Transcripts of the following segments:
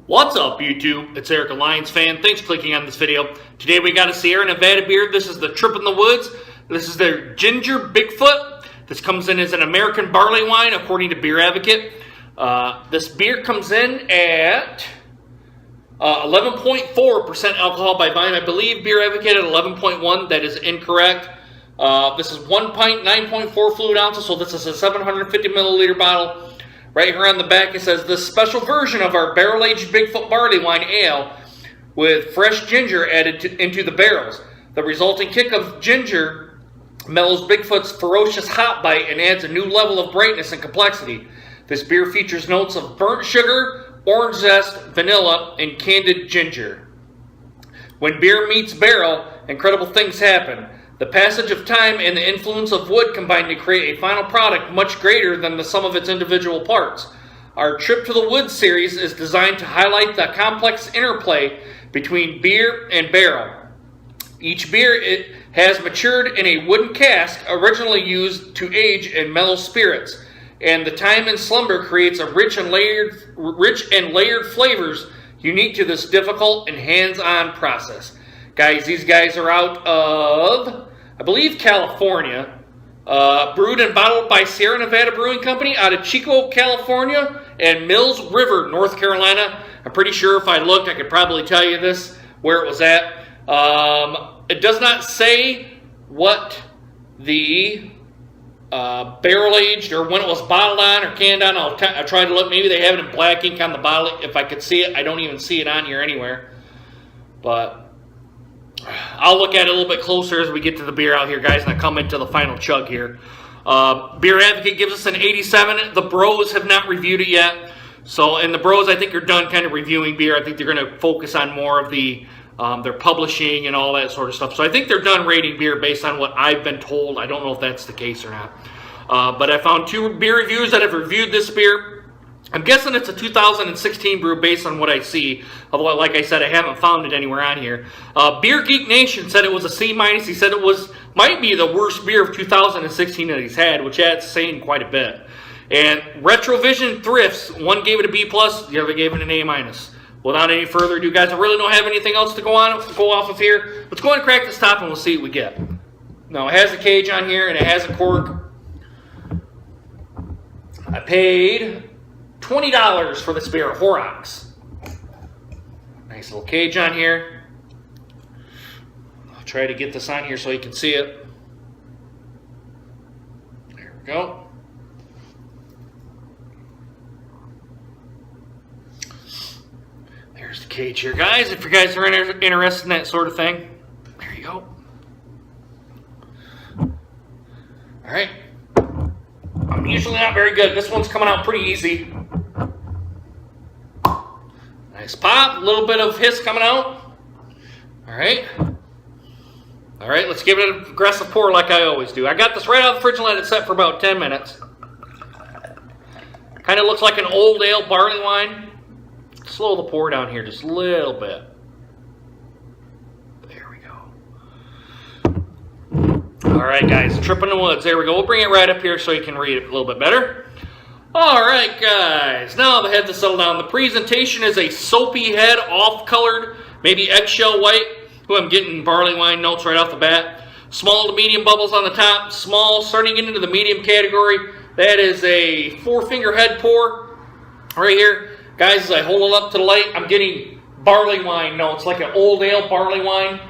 What's up, YouTube? It's EricALionsFan. Thanks for clicking on this video. Today we got a Sierra Nevada beer. This is the Trip in the Woods. This is their Ginger Bigfoot. This comes in as an American barley wine, according to Beer Advocate. This beer comes in at 11.4% alcohol by volume. I believe Beer Advocate at 11.1. That is incorrect. This is 1 pint, 9.4 fluid ounces, so this is a 750 milliliter bottle. Right here on the back it says, this special version of our barrel-aged Bigfoot barley wine ale with fresh ginger added into the barrels. The resulting kick of ginger mellows Bigfoot's ferocious hop bite and adds a new level of brightness and complexity. This beer features notes of burnt sugar, orange zest, vanilla, and candied ginger. When beer meets barrel, incredible things happen. The passage of time and the influence of wood combine to create a final product much greater than the sum of its individual parts. Our Trip to the Woods series is designed to highlight the complex interplay between beer and barrel. Each beer has matured in a wooden cask originally used to age in mellow spirits, and the time and slumber creates a rich and layered flavors unique to this difficult and hands-on process. Guys, these guys are out of, I believe, California. Brewed and bottled by Sierra Nevada Brewing Company out of Chico, California, and Mills River, North Carolina. I'm pretty sure if I looked, I could probably tell you this, where it was at. It does not say what the barrel-aged or when it was bottled on or canned on. I'll try to look. Maybe they have it in black ink on the bottle. If I could see it, I don't even see it on here anywhere. But I'll look at it a little bit closer as we get to the beer out here, guys, and I come into the final chug here. Beer Advocate gives us an 87. The Bros have not reviewed it yet. So, and the Bros, I think, are done kind of reviewing beer. I think they're going to focus on more of the their publishing and all that sort of stuff. So I think they're done rating beer based on what I've been told. I don't know if that's the case or not. But I found 2 beer reviews that have reviewed this beer. I'm guessing it's a 2016 brew based on what I see. Although, like I said, I haven't found it anywhere on here. Beer Geek Nation said it was a C-. He said it might be the worst beer of 2016 that he's had, which that's saying quite a bit. And Retrovision Thrifts, one gave it a B+, the other gave it an A-. Without any further ado, guys, I really don't have anything else to go off of here. Let's go ahead and crack this top and we'll see what we get. Now, it has a cage on here and it has a cork. I paid $20 for this beer, Horrocks. Nice little cage on here. I'll try to get this on here so you can see it. There we go. There's the cage here, guys. If you guys are interested in that sort of thing, there you go. All right. I'm usually not very good. This one's coming out pretty easy. Nice pop, a little bit of hiss coming out. All right. All right, let's give it an aggressive pour like I always do. I got this right out of the fridge and let it set for about 10 minutes. Kind of looks like an old ale barley wine. Slow the pour down here just a little bit. There we go. All right, guys, Trip in the Woods. There we go. We'll bring it right up here so you can read it a little bit better. All right, guys. Now the head to settle down. The presentation is a soapy head, off-colored, maybe eggshell white. Ooh, I'm getting barley wine notes right off the bat. Small to medium bubbles on the top. Small, starting into the medium category. That is a 4-finger head pour right here. Guys, as I hold it up to the light, I'm getting barley wine notes, like an old ale barley wine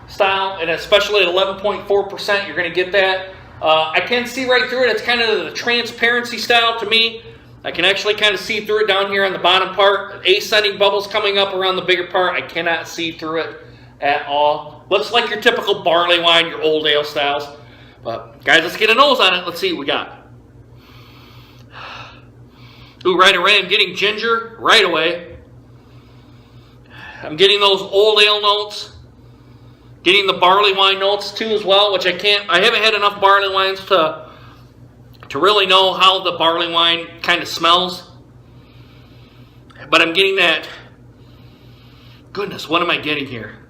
style, and especially at 11.4%, you're going to get that. I can see right through it. It's kind of the transparency style to me. I can actually kind of see through it down here on the bottom part. Ascending bubbles coming up around the bigger part. I cannot see through it at all. Looks like your typical barley wine, your old ale styles. But, guys, let's get a nose on it. Let's see what we got. Ooh, right away, I'm getting ginger right away. I'm getting those old ale notes. Getting the barley wine notes too as well, which I haven't had enough barley wines to really know how the barley wine kind of smells. But I'm getting that, goodness, what am I getting here?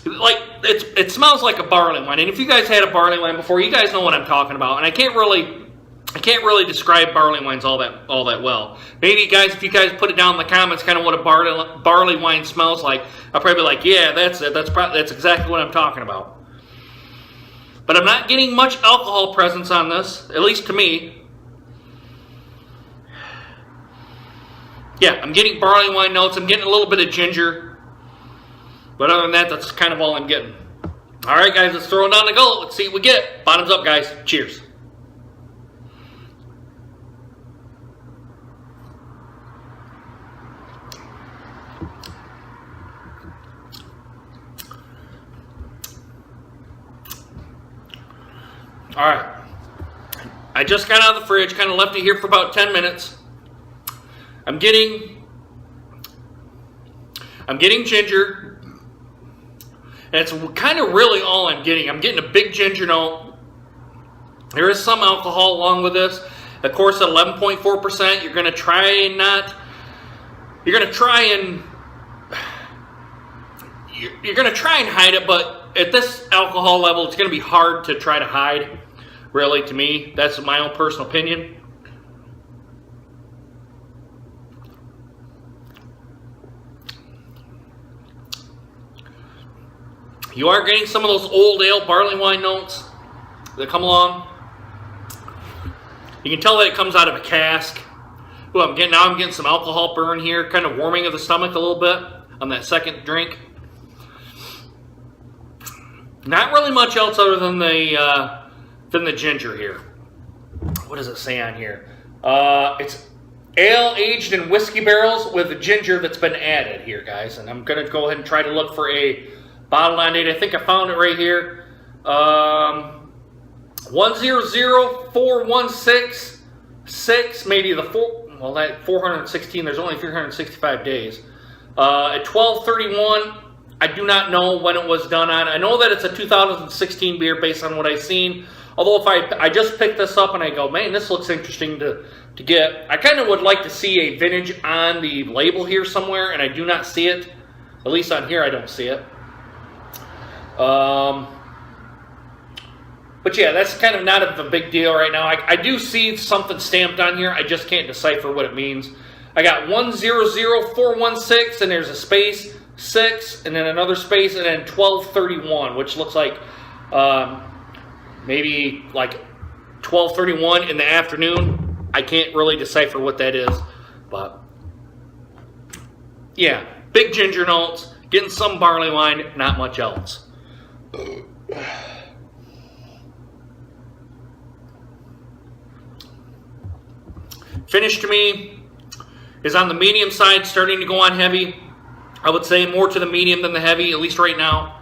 Like, it smells like a barley wine. And if you guys had a barley wine before, you guys know what I'm talking about. And I can't really I can't really describe barley wines all that well. Maybe guys, if you guys put it down in the comments, kind of what a barley wine smells like, I'll probably be like, yeah, that's it. That's exactly what I'm talking about. But I'm not getting much alcohol presence on this, at least to me. Yeah, I'm getting barley wine notes. I'm getting a little bit of ginger. But other than that, that's kind of all I'm getting. All right, guys, let's throw it on the go. Let's see what we get. Bottoms up, guys. Cheers. All right, I just got out of the fridge, kind of left it here for about 10 minutes. I'm getting ginger, and it's kind of really all I'm getting. I'm getting a big ginger note. There is some alcohol along with this. Of course, at 11.4%, you're going to try and hide it, but at this alcohol level, it's going to be hard to try to hide, really, to me. That's my own personal opinion. You are getting some of those old ale barley wine notes that come along. You can tell that it comes out of a cask. Ooh, I'm getting some alcohol burn here, kind of warming of the stomach a little bit on that second drink. Not really much else other than the ginger here. What does it say on here? It's ale aged in whiskey barrels with the ginger that's been added here, guys. And I'm going to go ahead and try to look for a bottle line date. I think I found it right here. 100416, maybe the 416. There's only 365 days. At 12/31. I do not know when it was done on. I know that it's a 2016 beer based on what I've seen. Although if I just picked this up and I go, man, this looks interesting to get. I kind of would like to see a vintage on the label here somewhere, and I do not see it. At least on here I don't see it. But yeah, that's kind of not a big deal right now. I do see something stamped on here. I just can't decipher what it means. I got 100416, and there's a space. 6 and then another space and then 12/31, which looks like maybe like 12/31 in the afternoon. I can't really decipher what that is, but yeah, big ginger notes, getting some barley wine, not much else. Finish to me is on the medium side, starting to go on heavy. I would say more to the medium than the heavy, at least right now.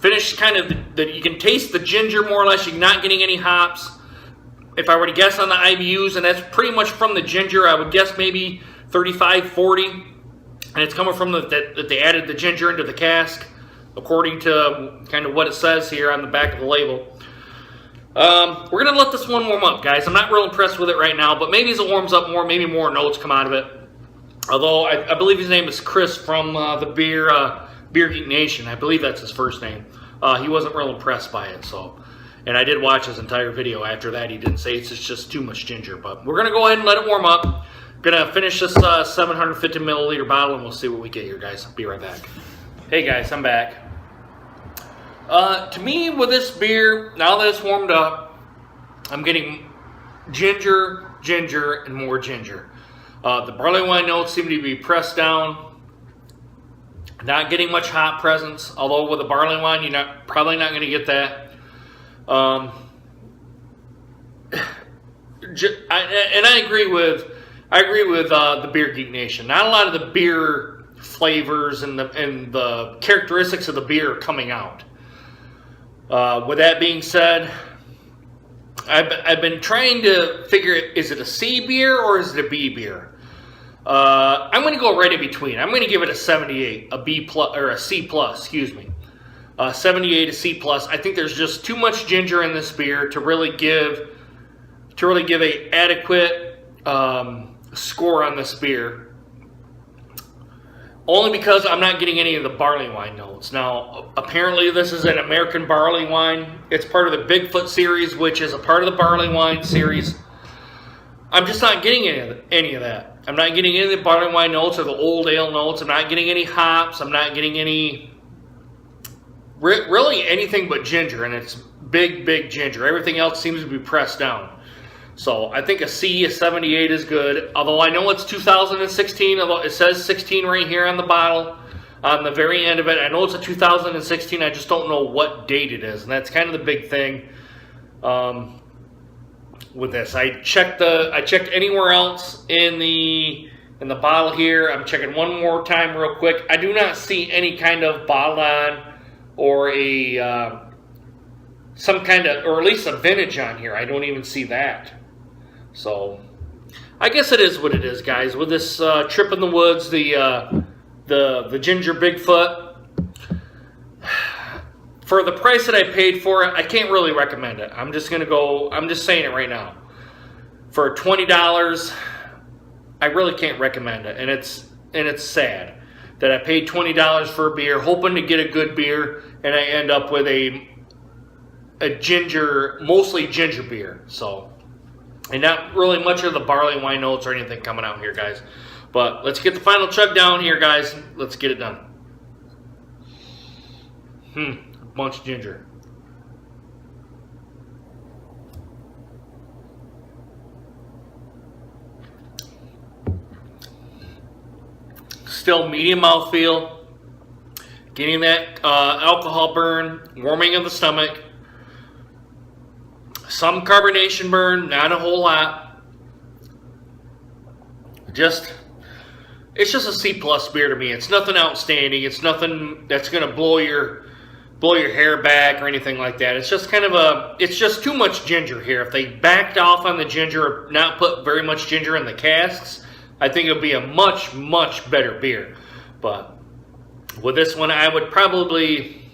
Finish kind of, you can taste the ginger more or less. You're not getting any hops. If I were to guess on the IBUs, and that's pretty much from the ginger, I would guess maybe 35, 40. And it's coming from that they added the ginger into the cask, according to kind of what it says here on the back of the label. We're going to let this one warm up, guys. I'm not real impressed with it right now, but maybe as it warms up more, maybe more notes come out of it. Although, I believe his name is Chris from the Beer Geek Nation. I believe that's his first name. He wasn't real impressed by it, so. And I did watch his entire video after that. He didn't say it's just too much ginger. But we're going to go ahead and let it warm up. Going to finish this 750 milliliter bottle, and we'll see what we get here, guys. I'll be right back. Hey, guys, I'm back. To me, with this beer, now that it's warmed up, I'm getting ginger, and more ginger. The barley wine notes seem to be pressed down. Not getting much hop presence, although with a barley wine, you're probably not going to get that. I agree with the Beer Geek Nation. Not a lot of the beer flavors and the characteristics of the beer are coming out. With that being said, I've been trying to figure, is it a C beer or is it a B beer? I'm going to go right in between. I'm going to give it a 78, a B plus or a C plus, excuse me. 78, a C plus. I think there's just too much ginger in this beer to really give a adequate score on this beer. only because I'm not getting any of the barley wine notes. Now, apparently this is an American barley wine. It's part of the Bigfoot series, which is a part of the barley wine series. I'm just not getting any of that. I'm not getting any of the barley wine notes or the old ale notes. I'm not getting any hops. I'm not getting any, really anything but ginger, and it's big, big ginger. Everything else seems to be pressed down. So I think a 78 is good. Although I know it's 2016, although it says 16 right here on the bottle, on the very end of it. I know it's a 2016. I just don't know what date it is, and that's kind of the big thing with this. I checked anywhere else in the bottle here. I'm checking one more time real quick. I do not see any kind of bottled on or a some kind of, or at least a vintage on here. I don't even see that. So I guess it is what it is, guys. With this trip in the woods, the ginger Bigfoot, for the price that I paid for it, I can't really recommend it. I'm just saying it right now. For $20, I really can't recommend it, and it's sad that I paid $20 for a beer, hoping to get a good beer, and I end up with a ginger, mostly ginger beer. So. And not really much of the barley wine notes or anything coming out here, guys. But let's get the final chug down here, guys. Let's get it done. A bunch of ginger. Still medium mouthfeel. Getting that alcohol burn, warming of the stomach. Some carbonation burn, not a whole lot. It's just a C+ beer to me. It's nothing outstanding. It's nothing that's gonna blow your hair back or anything like that. It's just kind of it's just too much ginger here. If they backed off on the ginger, or not put very much ginger in the casks, I think it would be a much, much better beer. But with this one, I would probably,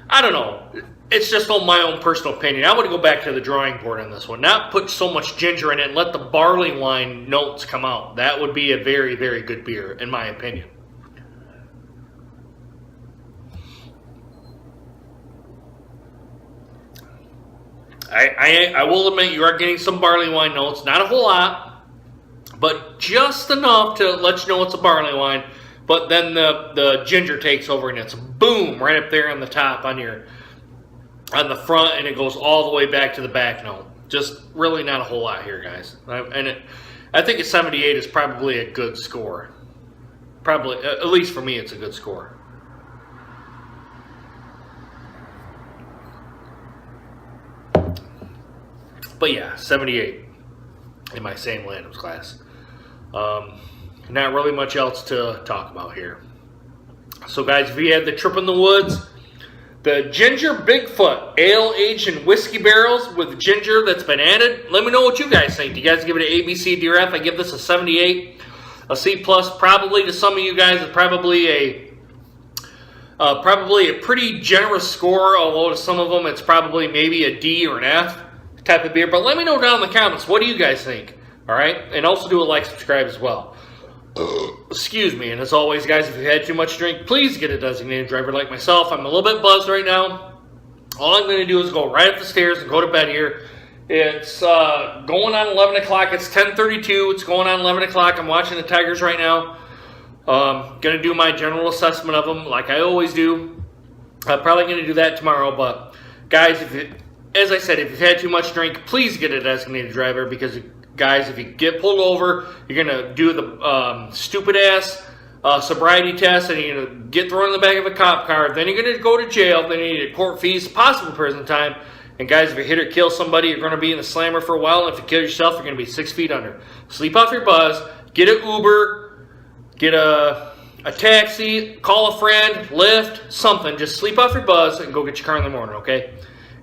I don't know. It's just on my own personal opinion. I would go back to the drawing board on this one. Not put so much ginger in it and let the barley wine notes come out. That would be a very, very good beer, in my opinion. I will admit you are getting some barley wine notes. Not a whole lot, but just enough to let you know it's a barley wine. But then the ginger takes over and it's boom right up there on the top on the front, and it goes all the way back to the back note. Just really not a whole lot here, guys. And I think a 78 is probably a good score. Probably, at least for me, it's a good score. But yeah, 78 in my same Landoms class. Not really much else to talk about here. So guys, if you had the trip in the woods, the ginger Bigfoot ale aged in whiskey barrels with ginger that's been added, let me know what you guys think. Do you guys give it an A, B, C, D, or F? I give this a 78, a C+. Probably to some of you guys, it's probably a pretty generous score. Although to some of them, it's probably maybe a D or an F type of beer. But let me know down in the comments, what do you guys think? All right, and also do a like, subscribe as well. Excuse me, and as always, guys, if you've had too much to drink, please get a designated driver like myself. I'm a little bit buzzed right now. All I'm going to do is go right up the stairs and go to bed here. It's going on 11 o'clock. It's 10:32. It's going on 11 o'clock. I'm watching the Tigers right now. Going to do my general assessment of them like I always do. I'm probably going to do that tomorrow. But, guys, as I said, if you've had too much to drink, please get a designated driver because, guys, if you get pulled over, you're going to do the stupid-ass sobriety test, and you're going to get thrown in the back of a cop car. Then you're going to go to jail. Then you need court fees, possible prison time. And, guys, if you hit or kill somebody, you're going to be in the slammer for a while. And if you kill yourself, you're going to be 6 feet under. Sleep off your buzz. Get an Uber. Get a taxi. Call a friend. Lyft. Something. Just sleep off your buzz and go get your car in the morning, okay?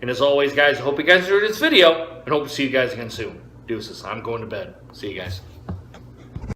And as always, guys, I hope you guys enjoyed this video. And hope to see you guys again soon. Deuces. I'm going to bed. See you guys.